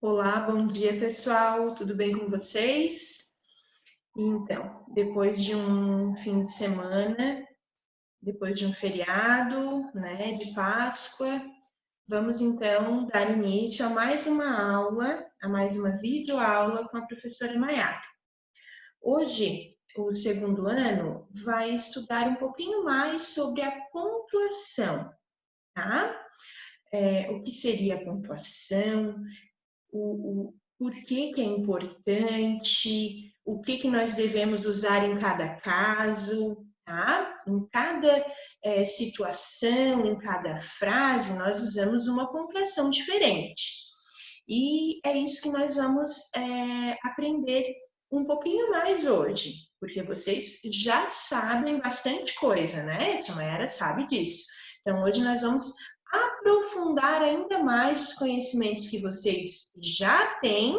Olá, bom dia pessoal, tudo bem com vocês? Então, depois de um fim de semana, depois de um feriado, né, de Páscoa, vamos então dar início a mais uma aula, a mais uma videoaula com a professora Maiara. Hoje, o segundo ano vai estudar um pouquinho mais sobre a pontuação, tá? O que seria a pontuação, o porquê que é importante, o que nós devemos usar em cada caso, tá? Em cada situação, em cada frase, nós usamos uma pontuação diferente. E é isso que nós vamos aprender um pouquinho mais hoje, porque vocês já sabem bastante coisa, né? A Mayara sabe disso. Então, hoje nós vamos aprofundar ainda mais os conhecimentos que vocês já têm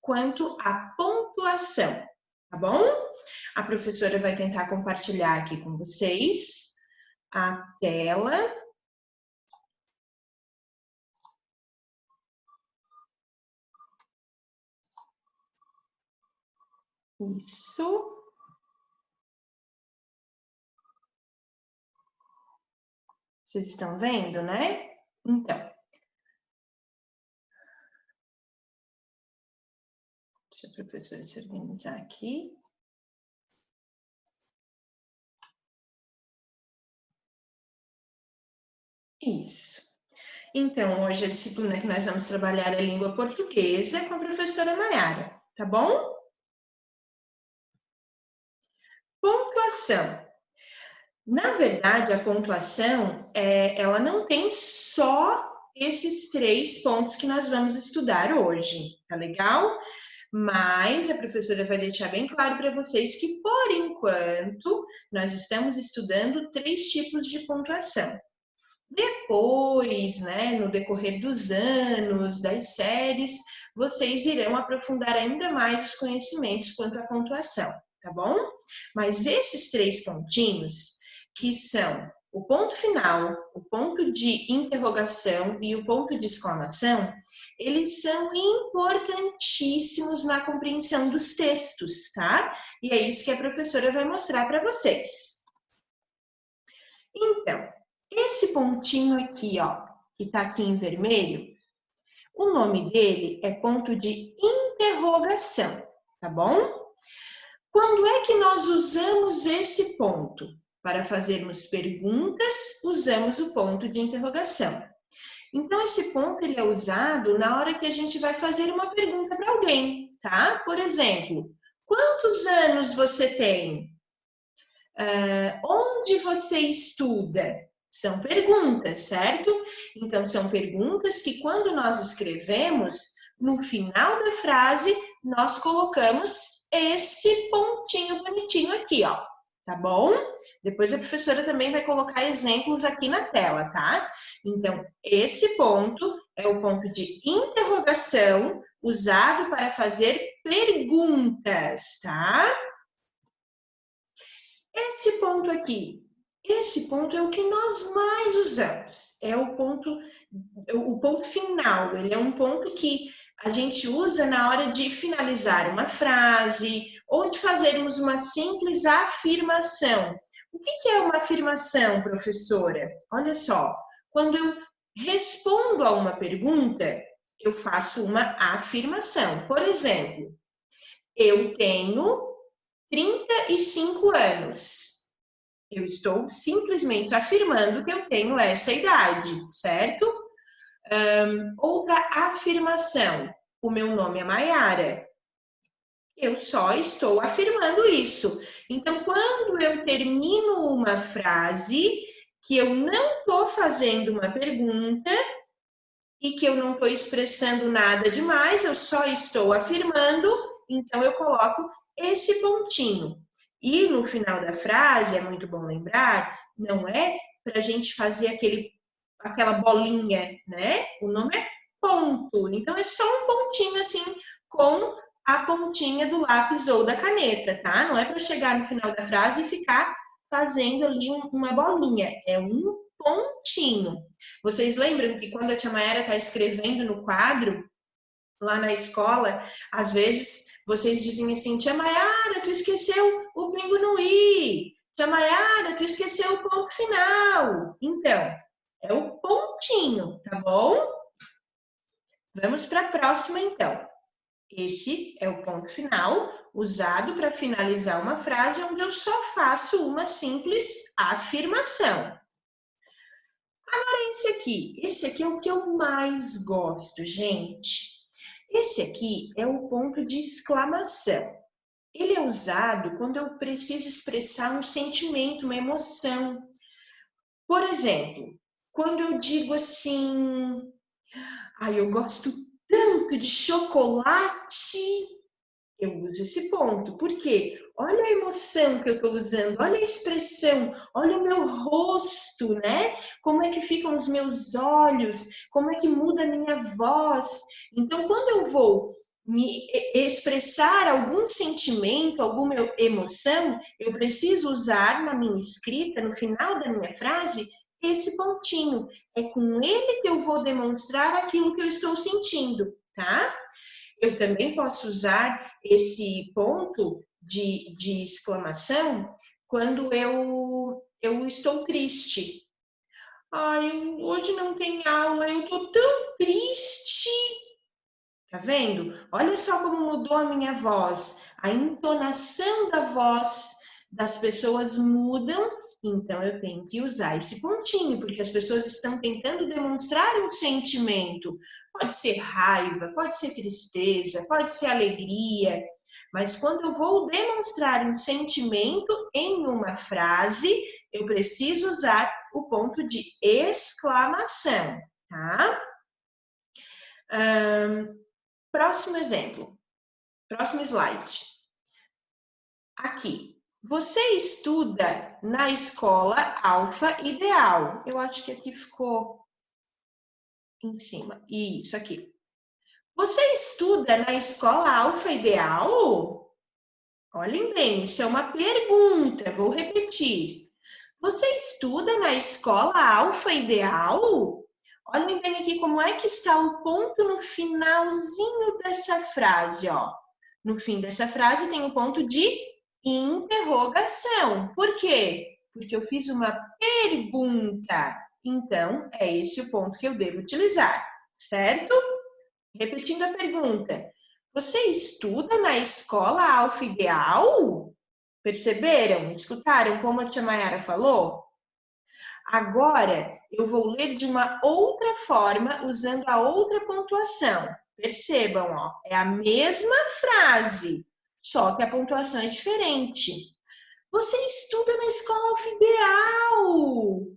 quanto à pontuação, tá bom? A professora vai tentar compartilhar aqui com vocês a tela. Isso. Vocês estão vendo, né? Então, deixa a professora se organizar aqui. Isso. Então, hoje a disciplina que nós vamos trabalhar é a língua portuguesa com a professora Maiara, tá bom? Pontuação. Na verdade, a pontuação, ela não tem só esses 3 pontos que nós vamos estudar hoje, tá legal? Mas a professora vai deixar bem claro para vocês que, por enquanto, nós estamos estudando 3 tipos de pontuação. Depois, né, no decorrer dos anos, das séries, vocês irão aprofundar ainda mais os conhecimentos quanto à pontuação, tá bom? Mas esses 3 pontinhos, que são o ponto final, o ponto de interrogação e o ponto de exclamação, eles são importantíssimos na compreensão dos textos, tá? E é isso que a professora vai mostrar para vocês. Então, esse pontinho aqui, ó, que tá aqui em vermelho, o nome dele é ponto de interrogação, tá bom? Quando é que nós usamos esse ponto? Para fazermos perguntas, usamos o ponto de interrogação. Então, esse ponto ele é usado na hora que a gente vai fazer uma pergunta para alguém, tá? Por exemplo, quantos anos você tem? Onde você estuda? São perguntas, certo? Então, são perguntas que quando nós escrevemos, no final da frase, nós colocamos esse pontinho bonitinho aqui, ó. Tá bom? Depois a professora também vai colocar exemplos aqui na tela, tá? Então, esse ponto é o ponto de interrogação usado para fazer perguntas, tá? Esse ponto aqui, esse ponto é o que nós mais usamos. É o ponto final. Ele é um ponto que a gente usa na hora de finalizar uma frase ou de fazermos uma simples afirmação. O que é uma afirmação, professora? Olha só, quando eu respondo a uma pergunta, eu faço uma afirmação. Por exemplo, eu tenho 35 anos. Eu estou simplesmente afirmando que eu tenho essa idade, certo? Outra afirmação. O meu nome é Maiara. Eu só estou afirmando isso. Então, quando eu termino uma frase que eu não estou fazendo uma pergunta e que eu não estou expressando nada demais, eu só estou afirmando, então eu coloco esse pontinho. E no final da frase, é muito bom lembrar, não é para a gente fazer aquela bolinha, né? O nome é ponto. Então é só um pontinho assim com a pontinha do lápis ou da caneta, tá? Não é para chegar no final da frase e ficar fazendo ali uma bolinha. É um pontinho. Vocês lembram que quando a tia Mayara está escrevendo no quadro, lá na escola, às vezes vocês dizem assim, tia Maiara, tu esqueceu o pingo no i. Tia Maiara, tu esqueceu o ponto final. Então, é o pontinho, tá bom? Vamos para a próxima, então. Esse é o ponto final, usado para finalizar uma frase onde eu só faço uma simples afirmação. Agora, esse aqui é o que eu mais gosto, gente. Esse aqui é o ponto de exclamação. Ele é usado quando eu preciso expressar um sentimento, uma emoção. Por exemplo, quando eu digo assim, ai, eu gosto tanto de chocolate, eu uso esse ponto. Por quê? Olha a emoção que eu estou usando, olha a expressão, olha o meu rosto, né? Como é que ficam os meus olhos, como é que muda a minha voz. Então, quando eu vou me expressar algum sentimento, alguma emoção, eu preciso usar na minha escrita, no final da minha frase, esse pontinho. É com ele que eu vou demonstrar aquilo que eu estou sentindo, tá? Eu também posso usar esse ponto de exclamação quando eu estou triste. Ai, hoje não tem aula, eu tô tão triste. Tá vendo? Olha só como mudou a minha voz. A entonação da voz das pessoas mudam, então eu tenho que usar esse pontinho, porque as pessoas estão tentando demonstrar um sentimento. Pode ser raiva, pode ser tristeza, pode ser alegria, mas quando eu vou demonstrar um sentimento em uma frase, eu preciso usar o ponto de exclamação, tá? Próximo exemplo, próximo slide. Aqui. Você estuda na escola Alfa Ideal. Eu acho que aqui ficou em cima. Isso aqui. Você estuda na escola Alfa Ideal? Olhem bem, isso é uma pergunta. Vou repetir. Você estuda na escola Alfa Ideal? Olhem bem aqui como é que está o ponto no finalzinho dessa frase, ó. No fim dessa frase tem um ponto de interrogação. Por quê? Porque eu fiz uma pergunta. Então, é esse o ponto que eu devo utilizar, certo? Repetindo a pergunta. Você estuda na escola Alfa Ideal? Perceberam? Escutaram como a tia Maiara falou? Agora, eu vou ler de uma outra forma, usando a outra pontuação. Percebam, ó, é a mesma frase, só que a pontuação é diferente. Você estuda na escola Alfa Ideal.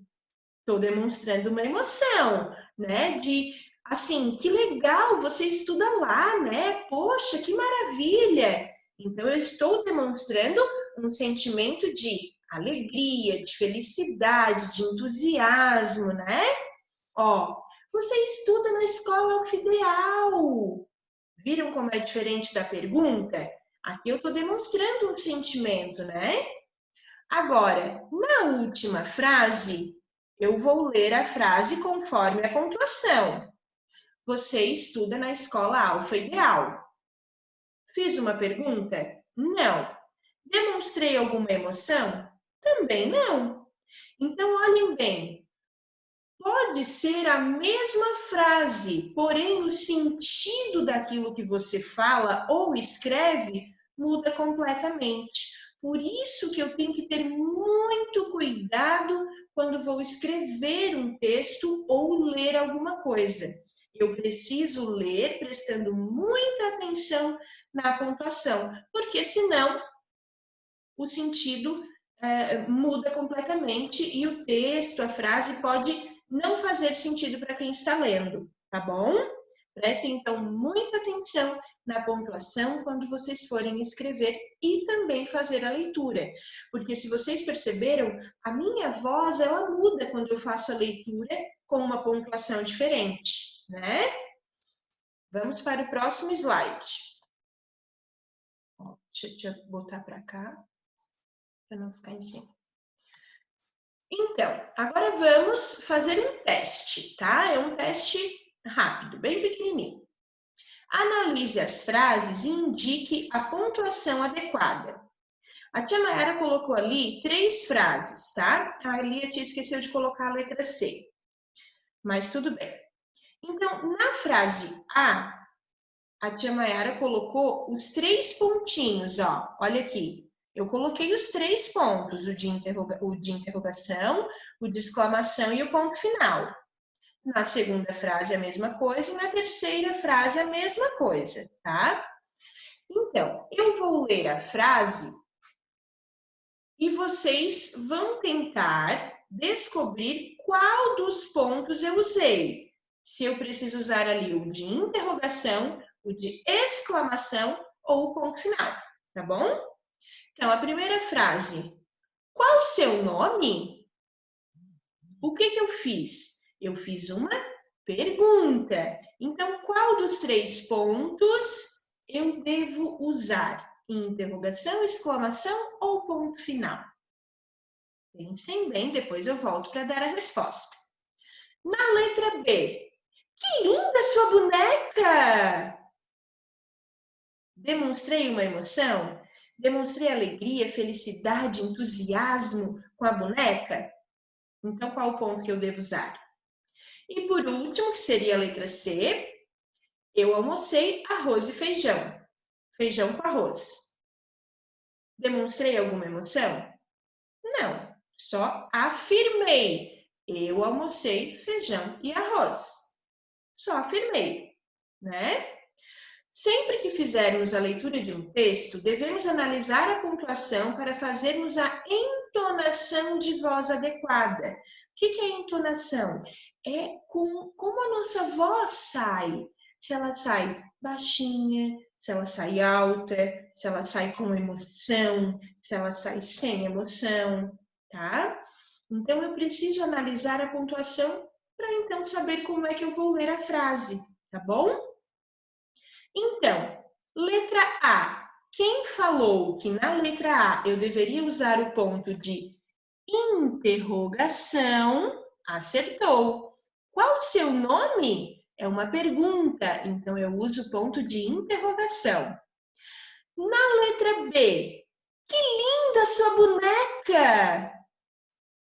Estou demonstrando uma emoção, né? De, assim, que legal, você estuda lá, né? Poxa, que maravilha! Então, eu estou demonstrando um sentimento de alegria, de felicidade, de entusiasmo, né? Ó, você estuda na escola Alfa Ideal. Viram como é diferente da pergunta? Aqui eu estou demonstrando um sentimento, né? Agora, na última frase, eu vou ler a frase conforme a pontuação. Você estuda na escola Alfa Ideal. Fiz uma pergunta? Não. Demonstrei alguma emoção? Também não. Então, olhem bem. Pode ser a mesma frase, porém o sentido daquilo que você fala ou escreve muda completamente. Por isso que eu tenho que ter muito cuidado quando vou escrever um texto ou ler alguma coisa. Eu preciso ler prestando muita atenção na pontuação, porque senão o sentido muda completamente e o texto, a frase pode não fazer sentido para quem está lendo, tá bom? Prestem então muita atenção na pontuação quando vocês forem escrever e também fazer a leitura, porque se vocês perceberam, a minha voz ela muda quando eu faço a leitura com uma pontuação diferente, né? Vamos para o próximo slide. Deixa eu botar para cá, para não ficar em cima. Então, agora vamos fazer um teste, tá? É um teste rápido, bem pequenininho. Analise as frases e indique a pontuação adequada. A tia Mayara colocou ali 3 frases, tá? Ali a tia esqueceu de colocar a letra C, mas tudo bem. Então, na frase a tia Mayara colocou os 3 pontinhos, ó. Olha aqui. Eu coloquei os 3 pontos, o de interrogação, o de exclamação e o ponto final. Na segunda frase a mesma coisa e na terceira frase a mesma coisa, tá? Então, eu vou ler a frase e vocês vão tentar descobrir qual dos pontos eu usei. Se eu preciso usar ali o de interrogação, o de exclamação ou o ponto final, tá bom? Então, a primeira frase. Qual o seu nome? O que eu fiz? Eu fiz uma pergunta. Então, qual dos 3 pontos eu devo usar? Interrogação, exclamação ou ponto final? Pensem bem, depois eu volto para dar a resposta. Na letra B. Que linda sua boneca! Demonstrei uma emoção? Demonstrei alegria, felicidade, entusiasmo com a boneca? Então, qual o ponto que eu devo usar? E por último, que seria a letra C, eu almocei arroz e feijão. Feijão com arroz. Demonstrei alguma emoção? Não, só afirmei. Eu almocei feijão e arroz. Só afirmei, né? Sempre que fizermos a leitura de um texto, devemos analisar a pontuação para fazermos a entonação de voz adequada. O que é entonação? É como a nossa voz sai. Se ela sai baixinha, se ela sai alta, se ela sai com emoção, se ela sai sem emoção, tá? Então, eu preciso analisar a pontuação para então saber como é que eu vou ler a frase, tá bom? Então, letra A. Quem falou que na letra A eu deveria usar o ponto de interrogação, acertou. Qual o seu nome? É uma pergunta, então eu uso o ponto de interrogação. Na letra B. Que linda sua boneca!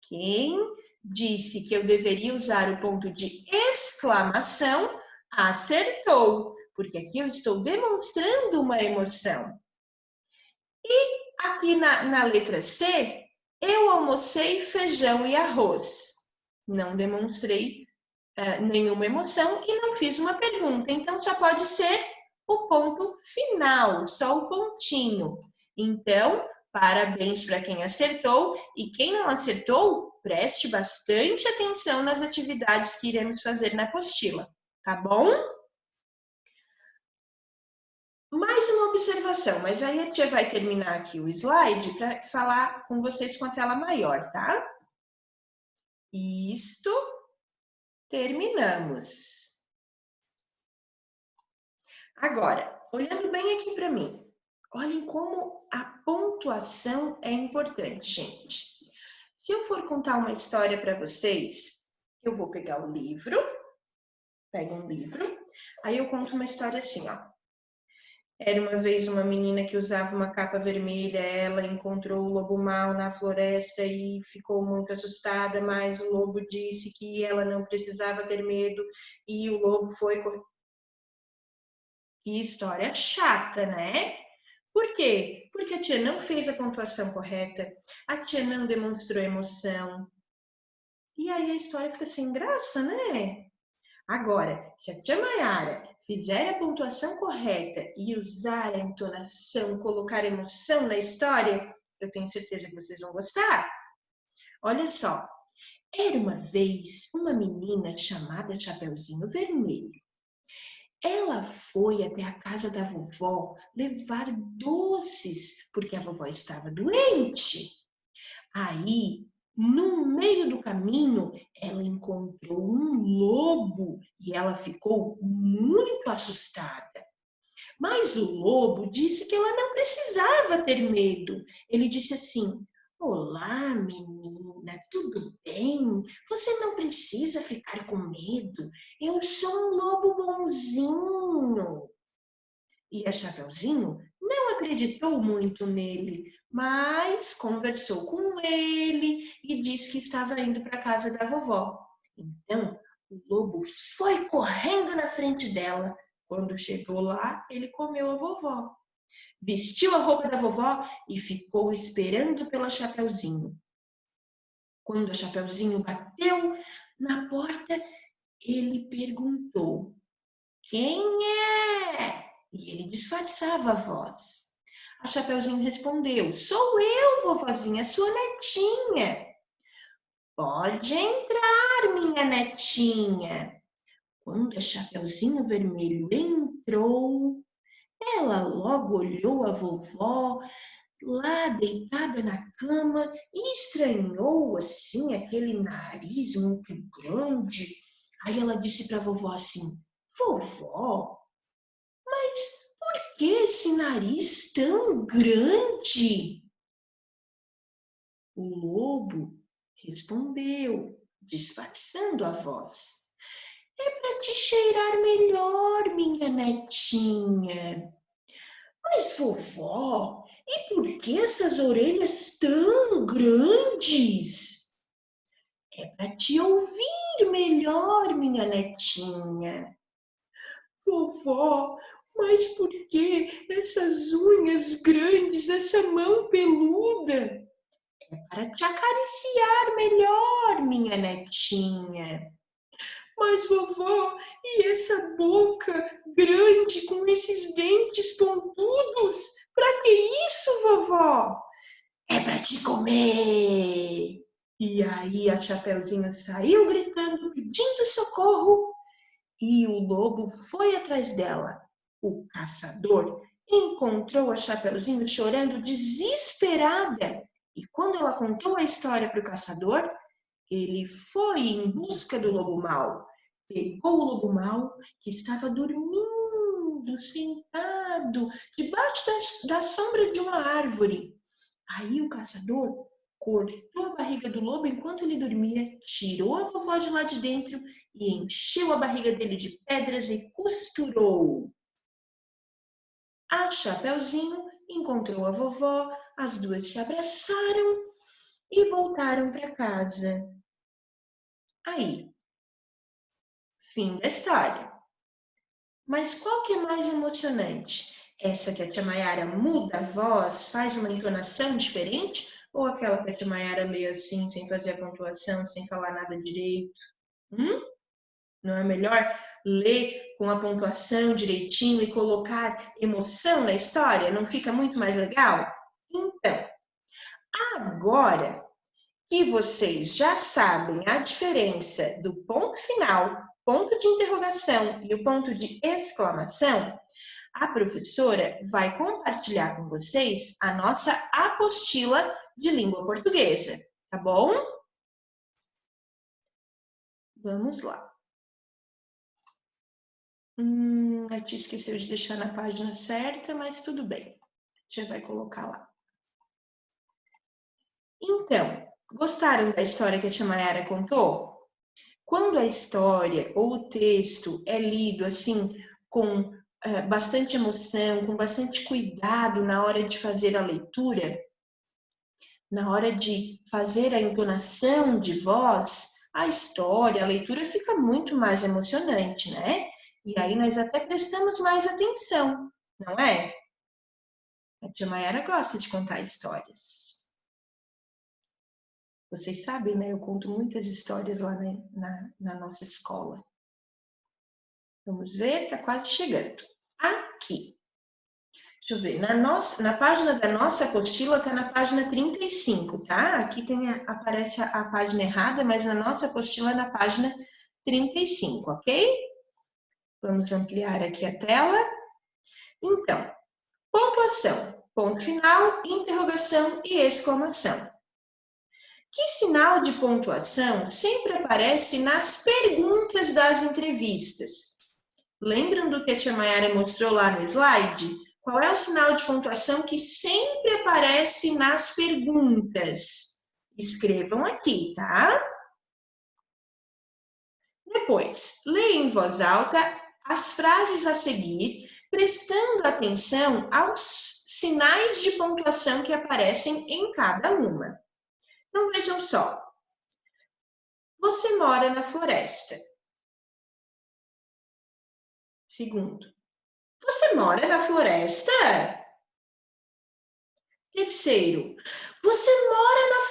Quem disse que eu deveria usar o ponto de exclamação, acertou, porque aqui eu estou demonstrando uma emoção. E aqui na letra C, eu almocei feijão e arroz. Não demonstrei nenhuma emoção e não fiz uma pergunta, então só pode ser o ponto final, só o pontinho. Então, parabéns para quem acertou e quem não acertou, preste bastante atenção nas atividades que iremos fazer na apostila, tá bom? Mais uma observação, mas aí a tia vai terminar aqui o slide para falar com vocês com a tela maior, tá? Isto, terminamos. Agora, olhando bem aqui para mim, olhem como a pontuação é importante, gente. Se eu for contar uma história para vocês, eu vou pegar o livro, pego um livro, aí eu conto uma história assim, ó. Era uma vez uma menina que usava uma capa vermelha, ela encontrou o lobo mau na floresta e ficou muito assustada, mas o lobo disse que ela não precisava ter medo e o lobo foi correr. Que história chata, né? Por quê? Porque a tia não fez a pontuação correta, a tia não demonstrou emoção. E aí a história fica sem graça, né? Agora, se a tia Mayara fizer a pontuação correta e usar a entonação, colocar emoção na história, eu tenho certeza que vocês vão gostar. Olha só, era uma vez uma menina chamada Chapeuzinho Vermelho. Ela foi até a casa da vovó levar doces, porque a vovó estava doente. Aí, no meio do caminho, ela encontrou um lobo e ela ficou muito assustada. Mas o lobo disse que ela não precisava ter medo. Ele disse assim: Olá, menina, tudo bem? Você não precisa ficar com medo. Eu sou um lobo bonzinho. E a Chapeuzinho não acreditou muito nele, mas conversou com ele e disse que estava indo para a casa da vovó. Então, o lobo foi correndo na frente dela. Quando chegou lá, ele comeu a vovó. Vestiu a roupa da vovó e ficou esperando pela Chapeuzinho. Quando a Chapeuzinho bateu na porta, ele perguntou: "Quem é?" E ele disfarçava a voz. A Chapeuzinho respondeu: "Sou eu, vovozinha, sua netinha." "Pode entrar, minha netinha." Quando a Chapeuzinho Vermelho entrou, ela logo olhou a vovó lá deitada na cama e estranhou assim aquele nariz muito grande. Aí ela disse para a vovó assim: "Vovó, mas por que esse nariz tão grande?" O lobo respondeu, disfarçando a voz: "É para te cheirar melhor, minha netinha." "Mas, vovó, e por que essas orelhas tão grandes?" "É para te ouvir melhor, minha netinha." "Vovó, mas por que essas unhas grandes, essa mão peluda?" "É para te acariciar melhor, minha netinha." "Mas, vovó, e essa boca grande com esses dentes pontudos? Para que isso, vovó?" "É para te comer." E aí a Chapeuzinho saiu gritando, pedindo socorro, e o lobo foi atrás dela. O caçador encontrou a Chapeuzinho chorando desesperada. E quando ela contou a história para o caçador, ele foi em busca do lobo mau. Pegou o lobo mau, que estava dormindo, sentado, debaixo da sombra de uma árvore. Aí o caçador cortou a barriga do lobo enquanto ele dormia, tirou a vovó de lá de dentro e encheu a barriga dele de pedras e costurou. A Chapeuzinho encontrou a vovó, as duas se abraçaram e voltaram para casa. Aí, fim da história. Mas qual que é mais emocionante? Essa que a tia Maiara muda a voz, faz uma entonação diferente? Ou aquela que a tia Maiara lê assim, sem fazer a pontuação, sem falar nada direito? Não é melhor ler com a pontuação direitinho e colocar emoção na história? Não fica muito mais legal? Então, agora que vocês já sabem a diferença do ponto final, ponto de interrogação e o ponto de exclamação, a professora vai compartilhar com vocês a nossa apostila de língua portuguesa, tá bom? Vamos lá. A tia esqueceu de deixar na página certa, mas tudo bem. A tia vai colocar lá. Então, gostaram da história que a tia Maiara contou? Quando a história ou o texto é lido assim com bastante emoção, com bastante cuidado na hora de fazer a leitura, na hora de fazer a entonação de voz, a história, a leitura fica muito mais emocionante, né? E aí nós até prestamos mais atenção, não é? A tia Maiara gosta de contar histórias. Vocês sabem, né? Eu conto muitas histórias lá na nossa escola. Vamos ver, tá quase chegando. Aqui. Deixa eu ver, na página da nossa apostila tá na página 35, tá? Aqui aparece a página errada, mas na nossa apostila é na página 35, ok? Vamos ampliar aqui a tela. Então, pontuação, ponto final, interrogação e exclamação. Que sinal de pontuação sempre aparece nas perguntas das entrevistas? Lembram do que a tia Maiara mostrou lá no slide? Qual é o sinal de pontuação que sempre aparece nas perguntas? Escrevam aqui, tá? Depois, leia em voz alta as frases a seguir, prestando atenção aos sinais de pontuação que aparecem em cada uma. Então, vejam só. Você mora na floresta. Segundo. Você mora na floresta? Terceiro. Você mora na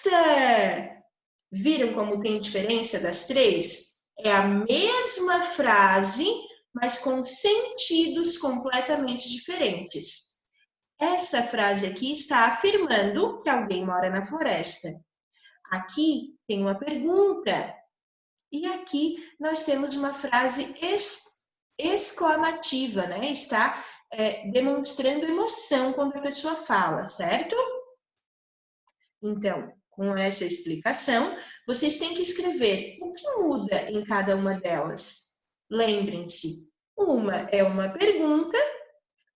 floresta? Viram como tem diferença das três? É a mesma frase, mas com sentidos completamente diferentes. Essa frase aqui está afirmando que alguém mora na floresta. Aqui tem uma pergunta. E aqui nós temos uma frase exclamativa, né? Está demonstrando emoção quando a pessoa fala, certo? Então, com essa explicação, vocês têm que escrever o que muda em cada uma delas. Lembrem-se, uma é uma pergunta,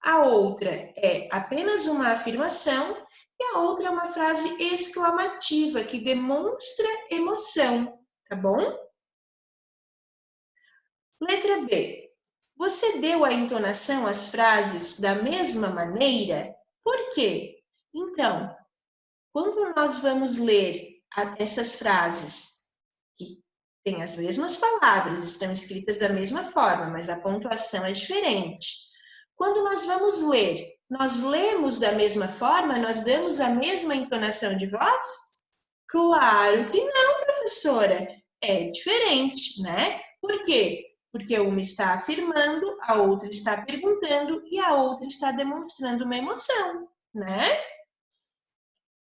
a outra é apenas uma afirmação e a outra é uma frase exclamativa que demonstra emoção, tá bom? Letra B. Você deu a entonação às frases da mesma maneira? Por quê? Então, quando nós vamos ler essas frases, que têm as mesmas palavras, estão escritas da mesma forma, mas a pontuação é diferente. Quando nós vamos ler, nós lemos da mesma forma? Nós damos a mesma entonação de voz? Claro que não, professora. É diferente, né? Por quê? Porque uma está afirmando, a outra está perguntando e a outra está demonstrando uma emoção, né?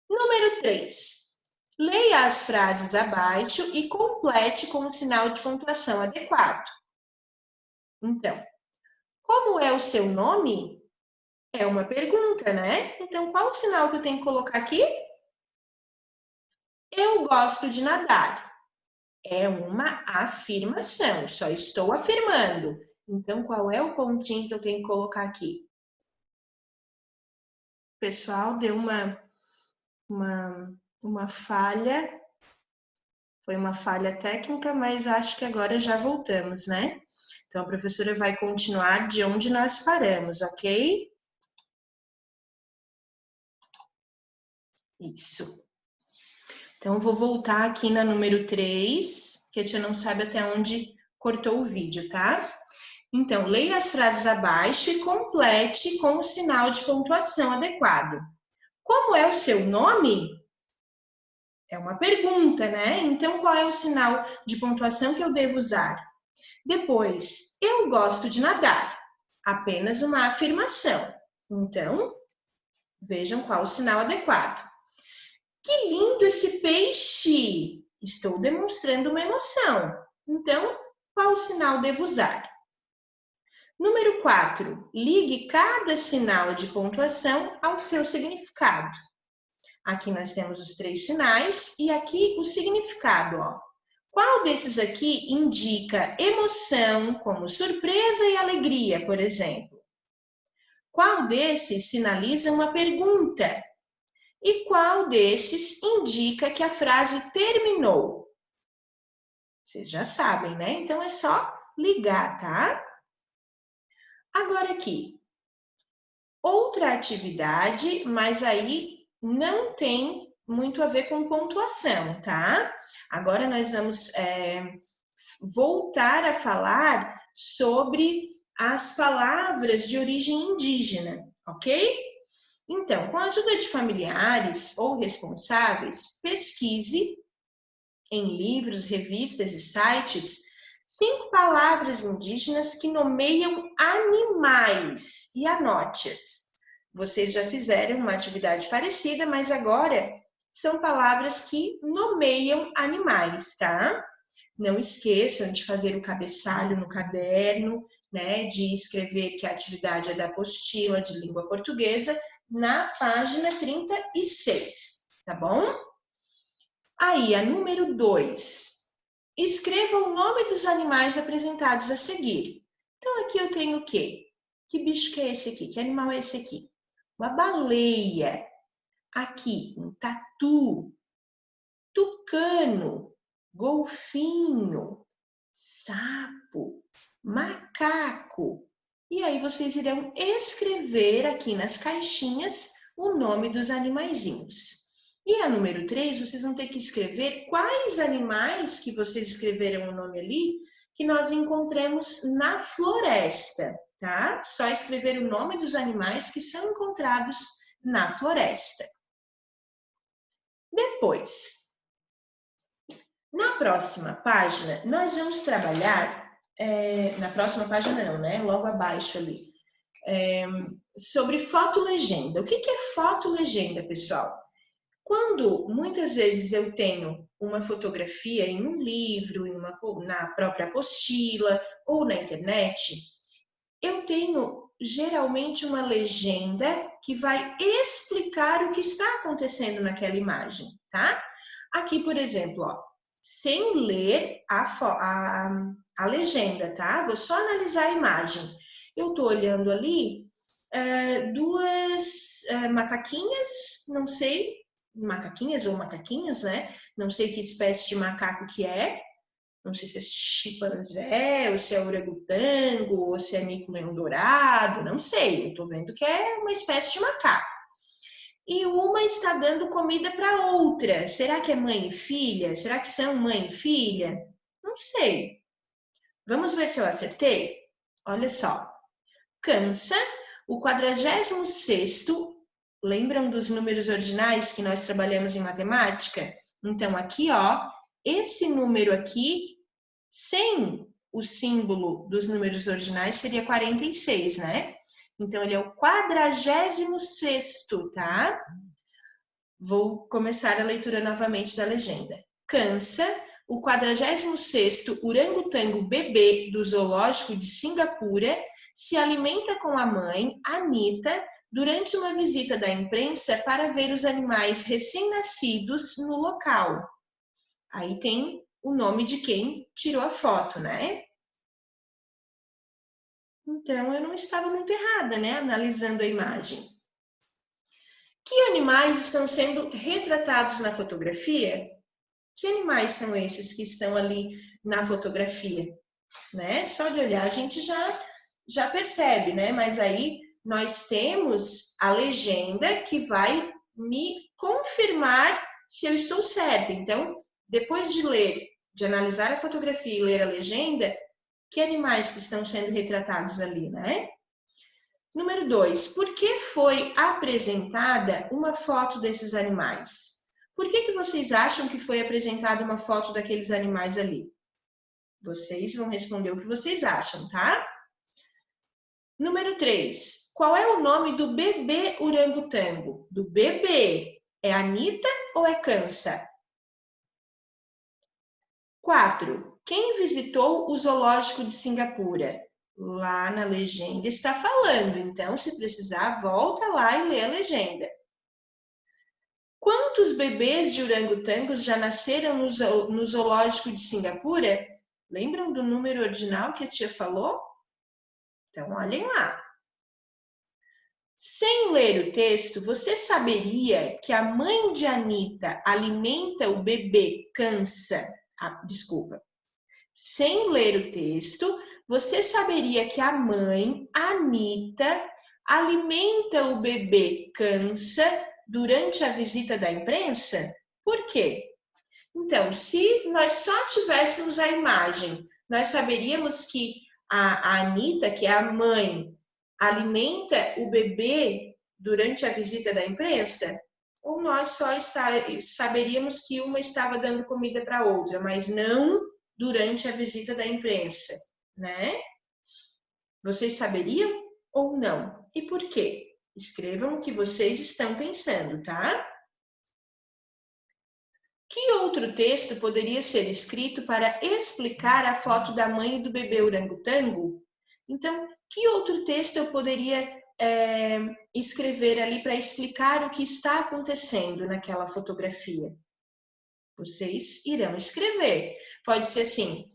Número 3. Leia as frases abaixo e complete com o sinal de pontuação adequado. Então, como é o seu nome? É uma pergunta, né? Então, qual o sinal que eu tenho que colocar aqui? Eu gosto de nadar. É uma afirmação, só estou afirmando. Então, qual é o pontinho que eu tenho que colocar aqui? Pessoal, deu uma falha. Foi uma falha técnica, mas acho que agora já voltamos, né? Então, a professora vai continuar de onde nós paramos, ok? Isso. Então, eu vou voltar aqui na número 3, que a tia não sabe até onde cortou o vídeo, tá? Então, leia as frases abaixo e complete com o sinal de pontuação adequado. Como é o seu nome? É uma pergunta, né? Então, qual é o sinal de pontuação que eu devo usar? Depois, eu gosto de nadar. Apenas uma afirmação. Então, vejam qual o sinal adequado. Que lindo esse peixe! Estou demonstrando uma emoção. Então, qual o sinal devo usar? Número 4. Ligue cada sinal de pontuação ao seu significado. Aqui nós temos os 3 sinais e aqui o significado, ó. Qual desses aqui indica emoção, como surpresa e alegria, por exemplo? Qual desses sinaliza uma pergunta? E qual desses indica que a frase terminou? Vocês já sabem, né? Então é só ligar, tá? Agora aqui, outra atividade, mas aí não tem muito a ver com pontuação, tá? Agora nós vamos voltar a falar sobre as palavras de origem indígena, ok? Então, com a ajuda de familiares ou responsáveis, pesquise em livros, revistas e sites 5 palavras indígenas que nomeiam animais e anote-as. Vocês já fizeram uma atividade parecida, mas agora são palavras que nomeiam animais, tá? Não esqueçam de fazer o cabeçalho no caderno, né? De escrever que a atividade é da apostila de língua portuguesa na página 36, tá bom? Aí, a número 2. Escreva o nome dos animais apresentados a seguir. Então, aqui eu tenho o quê? Que bicho que é esse aqui? Que animal é esse aqui? Uma baleia. Aqui, um tatu, tucano, golfinho, sapo, macaco. E E aí vocês irão escrever aqui nas caixinhas o nome dos animaizinhos. E a número 3, vocês vão ter que escrever quais animais que vocês escreveram o nome ali, que nós encontramos na floresta, tá? Só escrever o nome dos animais que são encontrados na floresta. Depois, na próxima página, nós vamos trabalhar, na próxima página não, né? Logo abaixo ali, sobre fotolegenda. O que é fotolegenda, pessoal? Quando muitas vezes eu tenho uma fotografia em um livro, na própria apostila ou na internet, eu tenho geralmente uma legenda que vai explicar o que está acontecendo naquela imagem, tá? Aqui, por exemplo, ó, sem ler a legenda, tá? Vou só analisar a imagem. Eu tô olhando ali duas macaquinhas, não sei, macaquinhas ou macaquinhos, né? Não sei que espécie de macaco que é. Não sei se é chimpanzé, ou se é orangotango, ou se é mico-leão dourado, não sei. Eu tô vendo que é uma espécie de macaco. E uma está dando comida para outra. Será que é mãe e filha? Será que são mãe e filha? Não sei. Vamos ver se eu acertei? Olha só. Cansa, o 46º, lembram dos números ordinais que nós trabalhamos em matemática? Então, aqui, ó, esse número aqui, sem o símbolo dos números ordinais, seria 46, né? Então, ele é o 46º, tá? Vou começar a leitura novamente da legenda. Cansa, o 46º orangotango bebê do zoológico de Singapura se alimenta com a mãe, Anita, durante uma visita da imprensa para ver os animais recém-nascidos no local. Aí tem o nome de quem tirou a foto, né? Então, eu não estava muito errada, né? Analisando a imagem. Que animais estão sendo retratados na fotografia? Que animais são esses que estão ali na fotografia? Né? Só de olhar a gente já percebe, né? Mas aí nós temos a legenda que vai me confirmar se eu estou certa. Então, depois de ler, de analisar a fotografia e ler a legenda, que animais que estão sendo retratados ali, né? Número 2, por que foi apresentada uma foto desses animais? Por que vocês acham que foi apresentada uma foto daqueles animais ali? Vocês vão responder o que vocês acham, tá? Número 3, qual é o nome do bebê orangotango? Do bebê, é Anita ou é Cansa? 4, quem visitou o zoológico de Singapura? Lá na legenda está falando, então se precisar, volta lá e lê a legenda. Quantos bebês de orangotangos já nasceram no zoológico de Singapura? Lembram do número ordinal que a tia falou? Então, olhem lá. Sem ler o texto, você saberia que a mãe de Anita alimenta o bebê Cansa? Desculpa. Sem ler o texto, você saberia que a mãe, Anita, alimenta o bebê Cansa durante a visita da imprensa? Por quê? Então, se nós só tivéssemos a imagem, nós saberíamos que a Anita, que é a mãe, alimenta o bebê durante a visita da imprensa? Ou nós só saberíamos que uma estava dando comida para a outra, mas não durante a visita da imprensa, né? Vocês saberiam ou não? E por quê? Escrevam o que vocês estão pensando, tá? Que outro texto poderia ser escrito para explicar a foto da mãe e do bebê orangotango? Então, que outro texto eu poderia escrever ali para explicar o que está acontecendo naquela fotografia? Vocês irão escrever. Pode ser assim,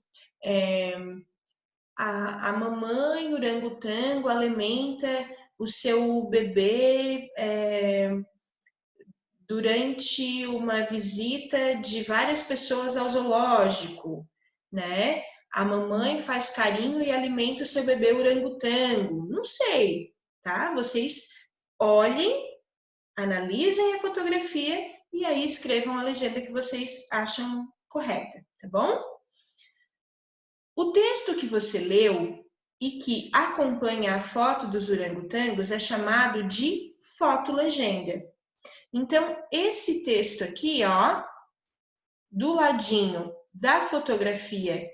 a mamãe orangotango alimenta o seu bebê durante uma visita de várias pessoas ao zoológico, né? A mamãe faz carinho e alimenta o seu bebê orangotango. Não sei, tá? Vocês olhem, analisem a fotografia e aí escrevam a legenda que vocês acham correta, tá bom? O texto que você leu e que acompanha a foto dos orangotangos é chamado de fotolegenda. Então, esse texto aqui, ó, do ladinho da fotografia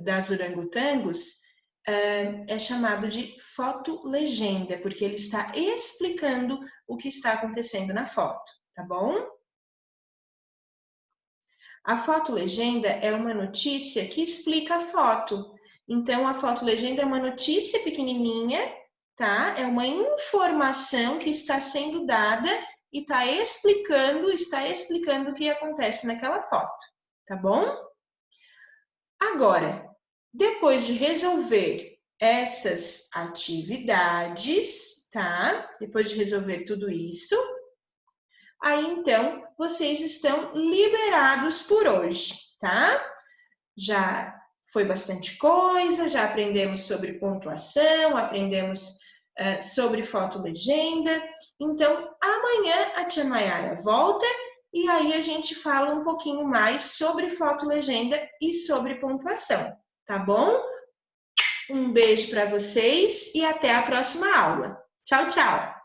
das orangotangos, é chamado de fotolegenda, porque ele está explicando o que está acontecendo na foto, tá bom? A fotolegenda é uma notícia que explica a foto. Então, a fotolegenda é uma notícia pequenininha, tá? É uma informação que está sendo dada e está explicando o que acontece naquela foto, tá bom? Agora, depois de resolver essas atividades, tá? Depois de resolver tudo isso, aí então vocês estão liberados por hoje, tá? Já foi bastante coisa, já aprendemos sobre pontuação, aprendemos sobre fotolegenda. Então, amanhã a tia Mayara volta e aí a gente fala um pouquinho mais sobre fotolegenda e sobre pontuação, tá bom? Um beijo para vocês e até a próxima aula. Tchau, tchau!